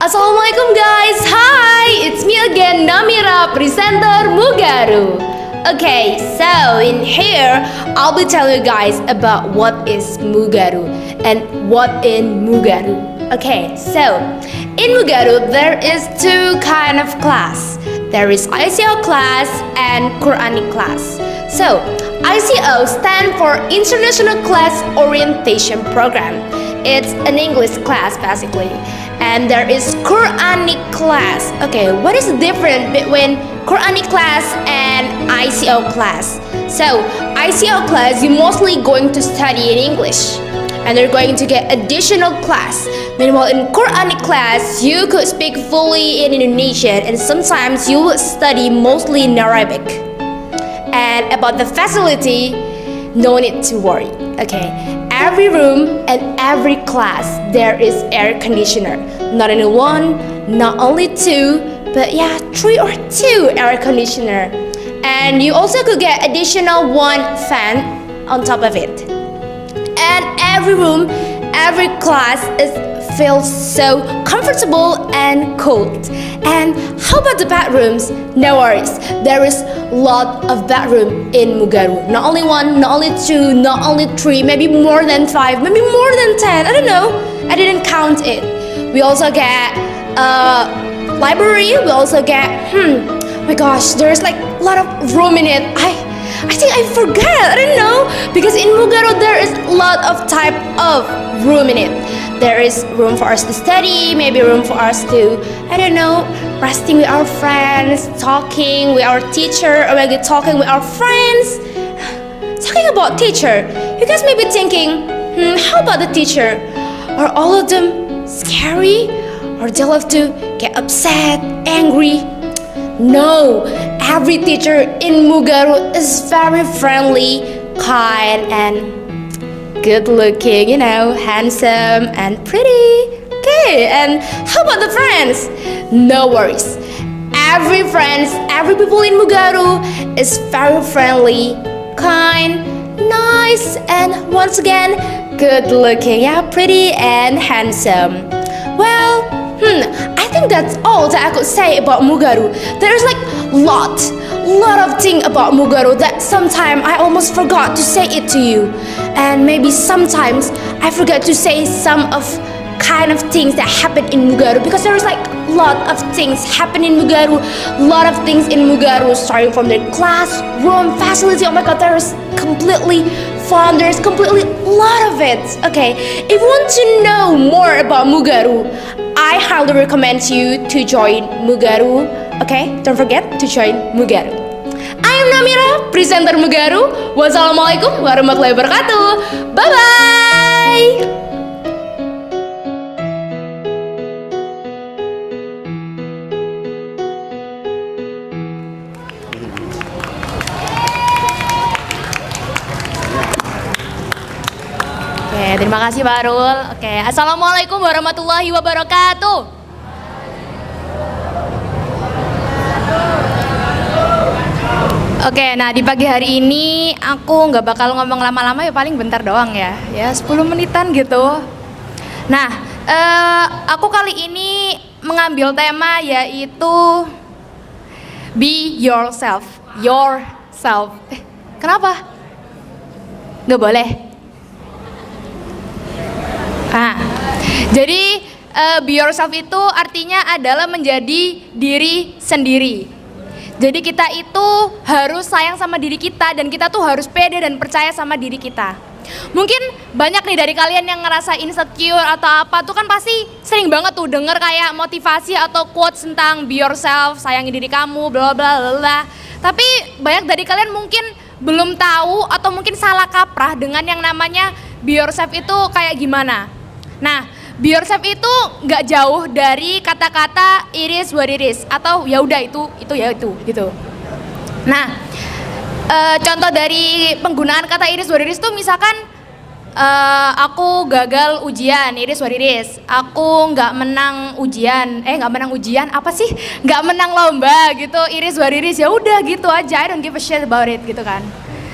Assalamualaikum guys, hi! It's me again, Namira, presenter Mugaru. Okay, so in here, I'll be telling you guys about what is Mugaru and what in Mugaru. Okay, so in Mugaru, there is two kind of class. There is ICO class and Quranic class. So, ICO stand for International Class Orientation Program. It's an English class basically. And there is Quranic class. Okay, what is the difference between Quranic class and ICO class? So, ICO class, you're mostly going to study in English. And you're going to get additional class. Meanwhile, in Quranic class, you could speak fully in Indonesian. And sometimes you would study mostly in Arabic. And about the facility, no need to worry. Okay, every room and every class there is air conditioner. Not only one, not only two, but yeah, three or two air conditioner. And you also could get additional one fan on top of it. And every room, every class feels so comfortable and cold. And how about the bedrooms? No worries, there is a lot of bedroom in Mugaru. Not only one, not only two, not only three, maybe more than five, maybe more than 10. I don't know. I didn't count it. We also get library. We also get my gosh, there's like a lot of room in it. I think I forgot. I don't know because in Mugaru there is a lot of type of room in it. There is room for us to study, maybe room for us to, I don't know, resting with our friends, talking with our teacher, or maybe talking with our friends. Talking about teacher, you guys may be thinking, how about the teacher? Are all of them scary? Or they love to get upset, angry? No, every teacher in Mugaru is very friendly, kind, and good looking, handsome and pretty. Okay, and how about the friends? No worries. Every people in Mugaru is very friendly, kind, nice, and once again, good looking, pretty and handsome. Well, I think that's all that I could say about Mugaru. There's like lot of things about Mugaru that sometimes I almost forgot to say it to you. And maybe sometimes I forget to say some of kind of things that happen in Mugaru because there's like lot of things happen in Mugaru, lot of things in Mugaru starting from the classroom facility. Oh my god, there's completely fun, there's completely lot of it. Okay, if you want to know more about Mugaru, I highly recommend you to join Mugaru. Okay, don't forget to join Mugaru. I am Namira, presenter Mugaru. Wassalamualaikum warahmatullahi wabarakatuh. Bye bye. Oke, terima kasih Pak Arul. Oke, assalamualaikum warahmatullahi wabarakatuh. Oke, nah di pagi hari ini aku nggak bakal ngomong lama-lama ya, paling bentar doang ya 10 menitan gitu. Nah, aku kali ini mengambil tema yaitu be yourself. Kenapa? Nggak boleh? Jadi be yourself itu artinya adalah menjadi diri sendiri. Jadi kita itu harus sayang sama diri kita dan kita tuh harus pede dan percaya sama diri kita. Mungkin banyak nih dari kalian yang ngerasa insecure atau apa tuh kan pasti sering banget tuh denger kayak motivasi atau quotes tentang be yourself, sayangi diri kamu, bla bla bla. Tapi banyak dari kalian mungkin belum tahu atau mungkin salah kaprah dengan yang namanya be yourself itu kayak gimana. Nah, be yourself itu nggak jauh dari kata-kata it is what it is atau ya udah itu ya itu gitu. Nah, contoh dari penggunaan kata it is what it is tuh misalkan aku gagal ujian, it is what it is. Aku nggak menang ujian, apa sih? Nggak menang lomba gitu, it is what it is. Ya udah gitu aja, I don't give a shit about it gitu kan.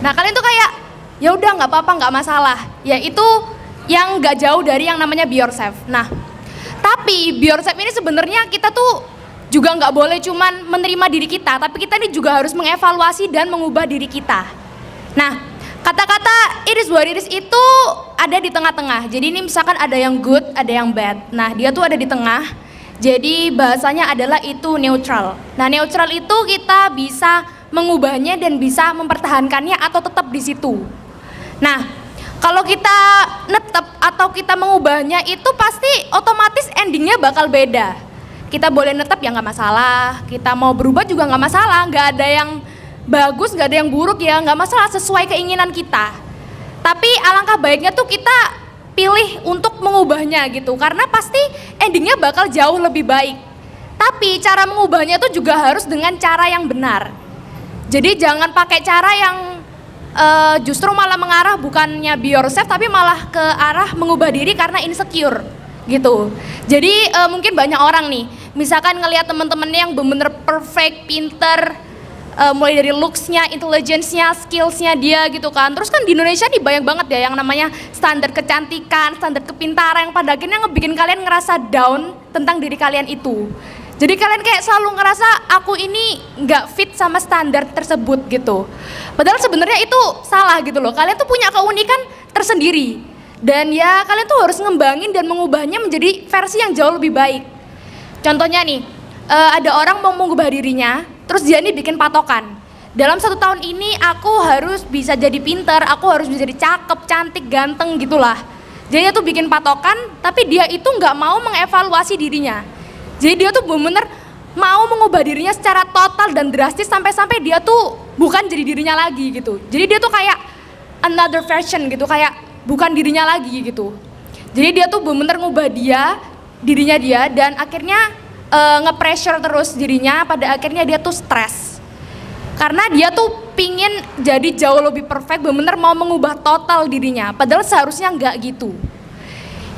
Nah kalian tuh kayak ya udah nggak apa-apa, nggak masalah. Ya itu yang nggak jauh dari yang namanya be yourself. Nah, Tapi be yourself ini sebenarnya kita tuh juga nggak boleh cuman menerima diri kita, tapi kita ini juga harus mengevaluasi dan mengubah diri kita. Nah, kata-kata it is what it is itu ada di tengah-tengah. Jadi ini misalkan ada yang good, ada yang bad. Nah, dia tuh ada di tengah. Jadi bahasanya adalah itu neutral. Nah, neutral itu kita bisa mengubahnya dan bisa mempertahankannya atau tetap di situ. Nah, kalau kita netep atau kita mengubahnya itu pasti otomatis endingnya bakal beda. Kita boleh netep ya nggak masalah, kita mau berubah juga nggak masalah, nggak ada yang bagus, nggak ada yang buruk ya, nggak masalah, sesuai keinginan kita. Tapi alangkah baiknya tuh kita pilih untuk mengubahnya gitu, karena pasti endingnya bakal jauh lebih baik. Tapi cara mengubahnya tuh juga harus dengan cara yang benar. Jadi jangan pakai cara yang justru malah mengarah bukannya be yourself tapi malah ke arah mengubah diri karena insecure gitu. Jadi mungkin banyak orang nih misalkan ngelihat teman-temannya yang bener-bener perfect, pinter, mulai dari looks-nya, intelligence-nya, skills-nya dia gitu kan. Terus kan di Indonesia nih banyak banget ya yang namanya standar kecantikan, standar kepintaran yang pada akhirnya ngebikin kalian ngerasa down tentang diri kalian itu. Jadi kalian kayak selalu ngerasa aku ini nggak fit sama standar tersebut gitu. Padahal sebenarnya itu salah gitu loh. Kalian tuh punya keunikan tersendiri. Dan ya kalian tuh harus ngembangin dan mengubahnya menjadi versi yang jauh lebih baik. Contohnya nih, ada orang mau mengubah dirinya, terus dia nih bikin patokan. Dalam 1 tahun ini aku harus bisa jadi pinter, aku harus bisa jadi cakep, cantik, ganteng gitulah. Jadi dia tuh bikin patokan, tapi dia itu nggak mau mengevaluasi dirinya. Jadi dia tuh bener-bener mau mengubah dirinya secara total dan drastis sampai-sampai dia tuh bukan jadi dirinya lagi gitu. Jadi dia tuh kayak another version gitu, kayak bukan dirinya lagi gitu. Jadi dia tuh bener-bener ngubah dirinya dia dan akhirnya nge-pressure terus dirinya, pada akhirnya dia tuh stres. Karena dia tuh pingin jadi jauh lebih perfect, bener-bener mau mengubah total dirinya. Padahal seharusnya nggak gitu.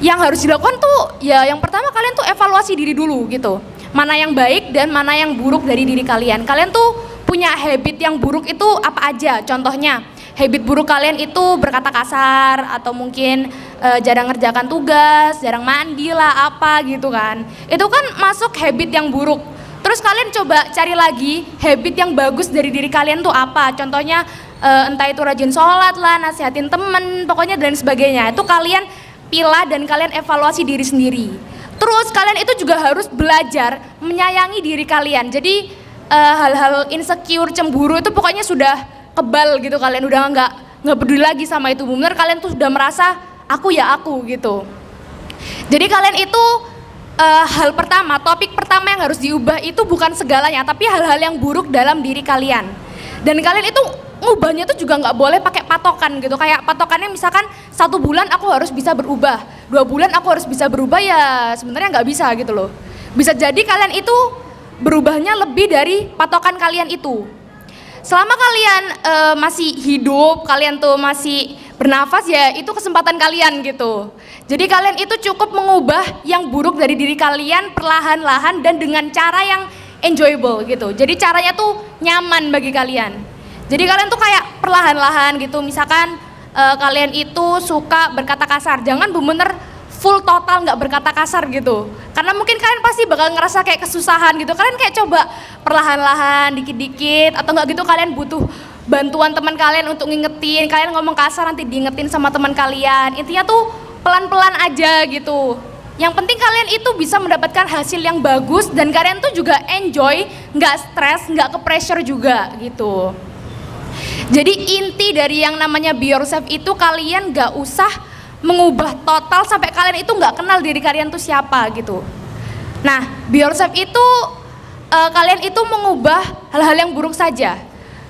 Yang harus dilakukan tuh ya yang pertama kalian tuh evaluasi diri dulu gitu. Mana yang baik dan mana yang buruk dari diri kalian. Kalian tuh punya habit yang buruk itu apa aja? Contohnya, habit buruk kalian itu berkata kasar atau mungkin jarang ngerjakan tugas, jarang mandi lah apa gitu kan. Itu kan masuk habit yang buruk. Terus kalian coba cari lagi habit yang bagus dari diri kalian tuh apa? Contohnya entah itu rajin sholat lah, nasihatin temen, pokoknya dan sebagainya. Itu kalian pilah dan kalian evaluasi diri sendiri. Terus kalian itu juga harus belajar menyayangi diri kalian. Jadi hal-hal insecure, cemburu itu pokoknya sudah kebal gitu, kalian udah nggak peduli lagi sama itu. Bener kalian tuh sudah merasa aku ya aku gitu. Jadi kalian itu hal pertama, topik pertama yang harus diubah itu bukan segalanya, tapi hal-hal yang buruk dalam diri kalian. Dan kalian itu ngubahnya tuh juga nggak boleh pakai patokan gitu. Kayak patokannya misalkan 1 bulan aku harus bisa berubah, 2 bulan aku harus bisa berubah, ya sebenarnya nggak bisa gitu loh. Bisa jadi kalian itu berubahnya lebih dari patokan kalian itu. Selama kalian masih hidup, kalian tuh masih bernafas, ya itu kesempatan kalian gitu. Jadi kalian itu cukup mengubah yang buruk dari diri kalian perlahan-lahan dan dengan cara yang enjoyable gitu. Jadi caranya tuh nyaman bagi kalian. Jadi kalian tuh kayak perlahan-lahan gitu, misalkan kalian itu suka berkata kasar, jangan bener-bener full total nggak berkata kasar gitu. Karena mungkin kalian pasti bakal ngerasa kayak kesusahan gitu. Kalian kayak coba perlahan-lahan, dikit-dikit, atau nggak gitu kalian butuh bantuan teman kalian untuk ngingetin. Kalian ngomong kasar nanti diingetin sama teman kalian. Intinya tuh pelan-pelan aja gitu. Yang penting kalian itu bisa mendapatkan hasil yang bagus dan kalian tuh juga enjoy, nggak stres, nggak ke pressure juga gitu. Jadi inti dari yang namanya be yourself itu kalian gak usah mengubah total sampai kalian itu gak kenal diri kalian tuh siapa gitu. Nah, be yourself itu kalian itu mengubah hal-hal yang buruk saja.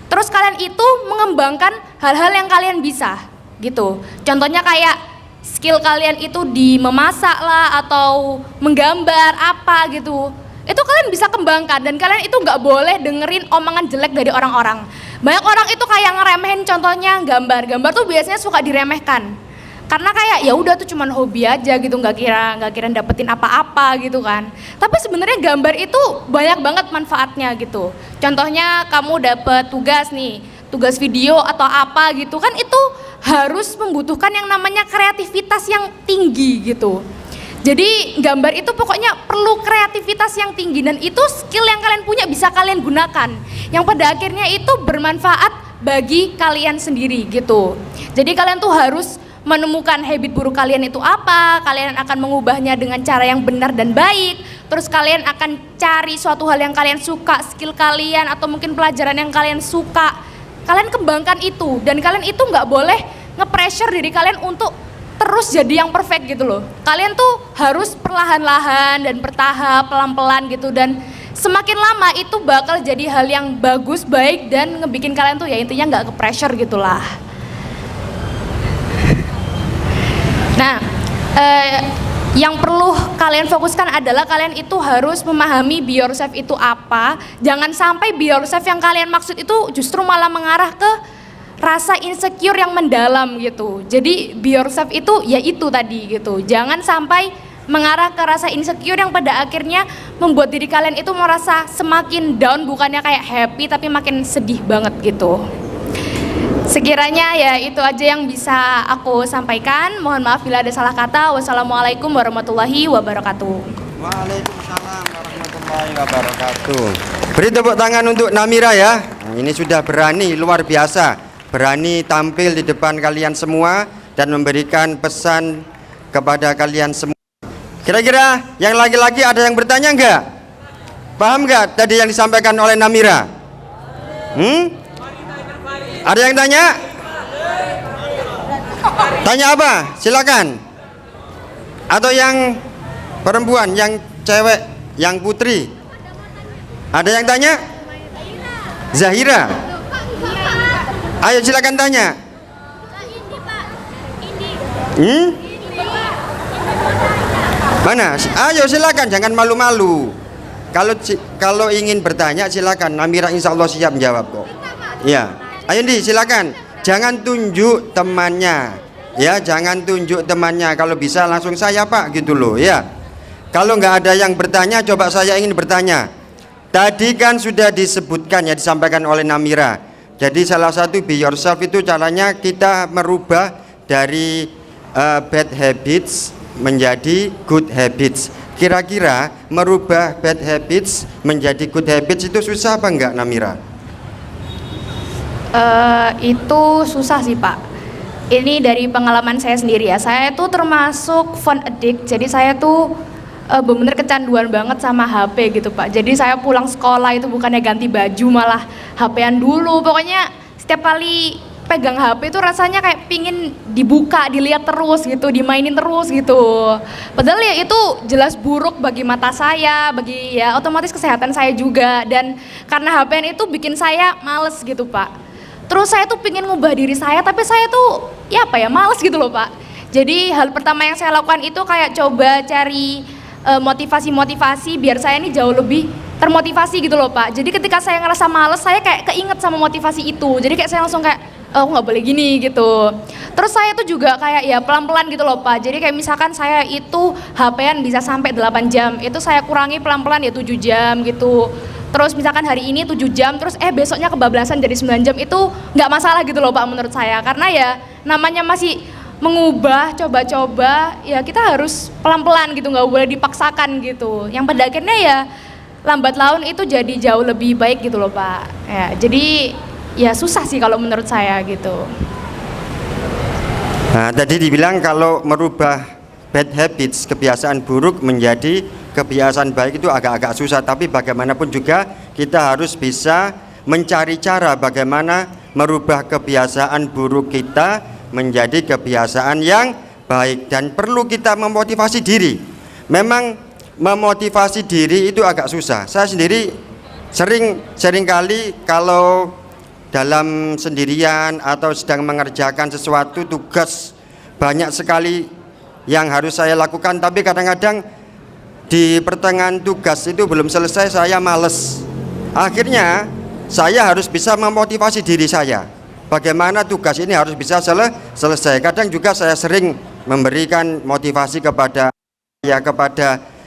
Terus kalian itu mengembangkan hal-hal yang kalian bisa gitu. Contohnya kayak skill kalian itu di memasak lah atau menggambar apa gitu. Itu kalian bisa kembangkan dan kalian itu nggak boleh dengerin omongan jelek dari orang-orang. Banyak orang itu kayak ngeremehin, contohnya gambar tuh biasanya suka diremehkan. Karena kayak ya udah tuh cuman hobi aja gitu, nggak kira dapetin apa-apa gitu kan. Tapi sebenarnya gambar itu banyak banget manfaatnya gitu. Contohnya kamu dapet tugas nih, tugas video atau apa gitu kan, itu harus membutuhkan yang namanya kreativitas yang tinggi gitu. Jadi gambar itu pokoknya perlu kreativitas yang tinggi, dan itu skill yang kalian punya bisa kalian gunakan, yang pada akhirnya itu bermanfaat bagi kalian sendiri gitu. Jadi kalian tuh harus menemukan habit buruk kalian itu apa, kalian akan mengubahnya dengan cara yang benar dan baik, terus kalian akan cari suatu hal yang kalian suka, skill kalian atau mungkin pelajaran yang kalian suka, kalian kembangkan itu, dan kalian itu nggak boleh nge-pressure diri kalian untuk terus jadi yang perfect gitu loh. Kalian tuh harus perlahan-lahan dan bertahap, pelan-pelan gitu, dan semakin lama itu bakal jadi hal yang bagus, baik, dan ngebikin kalian tuh ya intinya nggak ke-pressure gitulah. Nah, yang perlu kalian fokuskan adalah kalian itu harus memahami be yourself itu apa. Jangan sampai be yourself yang kalian maksud itu justru malah mengarah ke rasa insecure yang mendalam gitu. Jadi be yourself itu ya itu tadi gitu. Jangan sampai mengarah ke rasa insecure yang pada akhirnya membuat diri kalian itu merasa semakin down, bukannya kayak happy tapi makin sedih banget gitu. Sekiranya ya itu aja yang bisa aku sampaikan. Mohon maaf bila ada salah kata. Wassalamualaikum warahmatullahi wabarakatuh. Waalaikumsalam warahmatullahi wabarakatuh. Beri tepuk tangan untuk Namira ya. Ini sudah berani, luar biasa. Berani tampil di depan kalian semua dan memberikan pesan kepada kalian semua. Kira-kira yang laki-laki ada yang bertanya enggak? Paham enggak tadi yang disampaikan oleh Namira? Ada yang tanya? Tanya apa? Silakan. Atau yang perempuan, yang cewek, yang putri? Ada yang tanya? Zahira. Ayo silakan tanya. Mana? Ayo silakan, jangan malu-malu. Kalau ingin bertanya silakan. Namira insya Allah siap menjawab kok. Ya. Ayo Indi silakan. Jangan tunjuk temannya. Ya, jangan tunjuk temannya. Kalau bisa langsung saya Pak gitu loh ya. Kalau nggak ada yang bertanya, coba saya ingin bertanya. Tadi kan sudah disebutkan ya, disampaikan oleh Namira. Jadi salah satu be yourself itu caranya kita merubah dari bad habits menjadi good habits. Kira-kira merubah bad habits menjadi good habits itu susah apa enggak Namira? Itu susah sih Pak. Ini dari pengalaman saya sendiri ya. Saya tuh termasuk phone addict. Jadi saya tuh bener-bener kecanduan banget sama HP gitu Pak. Jadi saya pulang sekolah itu bukannya ganti baju malah HP-an dulu. Pokoknya setiap kali pegang HP itu rasanya kayak pingin dibuka, dilihat terus gitu, dimainin terus gitu. Padahal ya itu jelas buruk bagi mata saya, bagi ya otomatis kesehatan saya juga. Dan karena HP-an itu bikin saya males gitu Pak. Terus saya tuh pingin ngubah diri saya, tapi saya tuh ya apa ya, males gitu loh Pak. Jadi hal pertama yang saya lakukan itu kayak coba cari motivasi-motivasi biar saya ini jauh lebih termotivasi gitu loh Pak. Jadi ketika saya ngerasa males, saya kayak keinget sama motivasi itu. Jadi kayak saya langsung kayak aku nggak boleh gini gitu. Terus saya tuh juga kayak ya pelan-pelan gitu loh Pak. Jadi kayak misalkan saya itu HP-an bisa sampai 8 jam, itu saya kurangi pelan-pelan ya 7 jam gitu. Terus misalkan hari ini 7 jam, terus besoknya kebablasan jadi 9 jam, itu nggak masalah gitu loh Pak menurut saya. Karena ya namanya masih mengubah, coba-coba, ya kita harus pelan-pelan gitu, nggak boleh dipaksakan gitu. Yang pada akhirnya ya lambat laun itu jadi jauh lebih baik gitu loh Pak. Ya, jadi ya susah sih kalau menurut saya gitu. Nah, tadi dibilang kalau merubah bad habits, kebiasaan buruk menjadi kebiasaan baik itu agak-agak susah. Tapi bagaimanapun juga kita harus bisa mencari cara bagaimana merubah kebiasaan buruk kita menjadi kebiasaan yang baik, dan perlu kita memotivasi diri. Memang memotivasi diri itu agak susah. Saya sendiri sering kali kalau dalam sendirian atau sedang mengerjakan sesuatu tugas banyak sekali yang harus saya lakukan, tapi kadang-kadang di pertengahan tugas itu belum selesai saya males. Akhirnya saya harus bisa memotivasi diri saya. Bagaimana tugas ini harus bisa selesai. Kadang juga saya sering memberikan motivasi kepada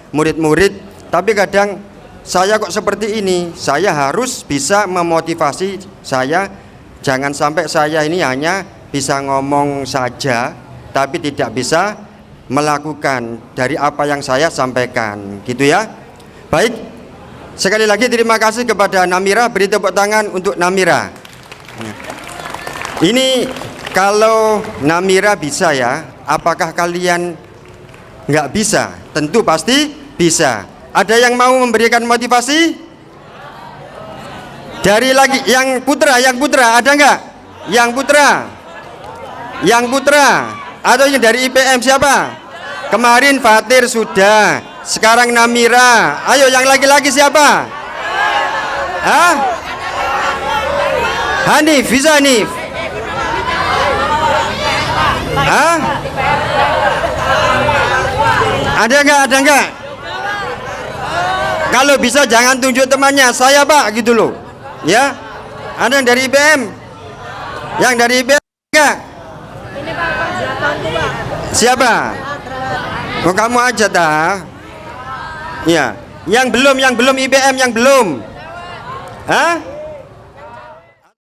murid-murid, tapi kadang saya kok seperti ini. Saya harus bisa memotivasi saya, jangan sampai saya ini hanya bisa ngomong saja tapi tidak bisa melakukan dari apa yang saya sampaikan, gitu ya. Baik, sekali lagi terima kasih kepada Namira, beri tepuk tangan untuk Namira. Ini kalau Namira bisa ya, apakah kalian nggak bisa? Tentu pasti bisa. Ada yang mau memberikan motivasi? Dari lagi yang putra ada nggak? Yang putra atau yang dari IPM siapa? Kemarin Fatir sudah, sekarang Namira. Ayo yang laki-laki siapa? Hah? Hanif, bisa Hanif? Hah? Ada nggak? Kalau bisa jangan tunjuk temannya, saya Pak, gitu loh. Ya, ada yang dari IPM? Yang dari IPM enggak? Siapa? Oh, kamu aja dah. Ya, yang belum IPM yang belum. Hah?